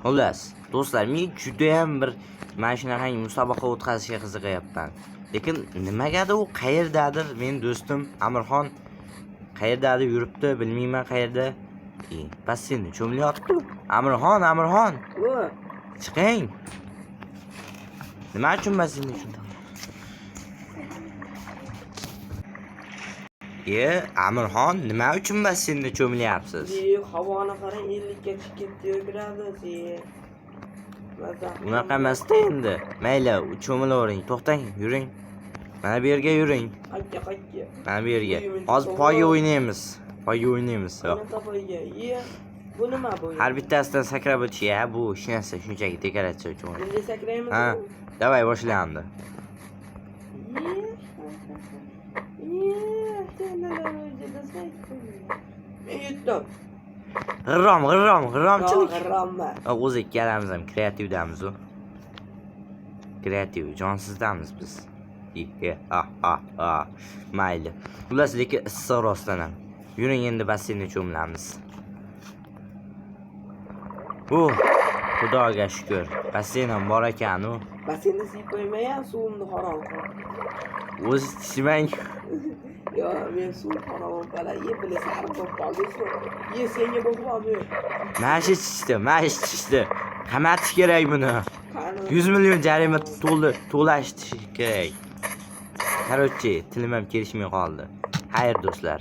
Xullas, do'stlar, men juda ham bir mana shunaqangi musobaqa o'tkazishga qiziqayapman. Lekin nimagadir u qayerdadir men do'stim Amirxon qayerdadir yuribdi, bilmayman qayerda. Basseynda cho'milyapti. Amirxon. Chiqing. Nima uchun basseynda cho'mildi? Amirxon, nima uchun basseynda cho'milyapsiz? Havoni qarang, 50 ga chiqib gradus. Unaqa emas-da endi. Mayli, cho'milavering. To'xtang, yuring. Mana bu yerga yuring. Qaytga. Mana bu yerga. Hozir poyga o'ynaymiz. Bu nima bu? Har bittasidan sakrab o'tish, bu hech narsa, shunchaki dekoratsiya uchun. Endi sakraymiz. Ha, davay boshlayapti. G'irromchilik. O'zi ikkalamiz ham kreativdamiz u. Kreativ, jonsizdamiz biz. Mayli. Xullas, lekin issiq rostdan ham. Yuring endi basseynda cho'milamiz. Xudoga shukr. Basseyn ham bor ekan u. Basseynda siyib qo'ymayan, suvimni harom qil. O'zi ichmang. Yo, men suv harom qilay, bilasan, to'poldi. Senga bo'lmadi. Mash ichishdi. Qamatish kerak buni. 100 million jarima to'lash kerak. Короче, tilim ham kelishmay qoldi. Xayr do'stlar.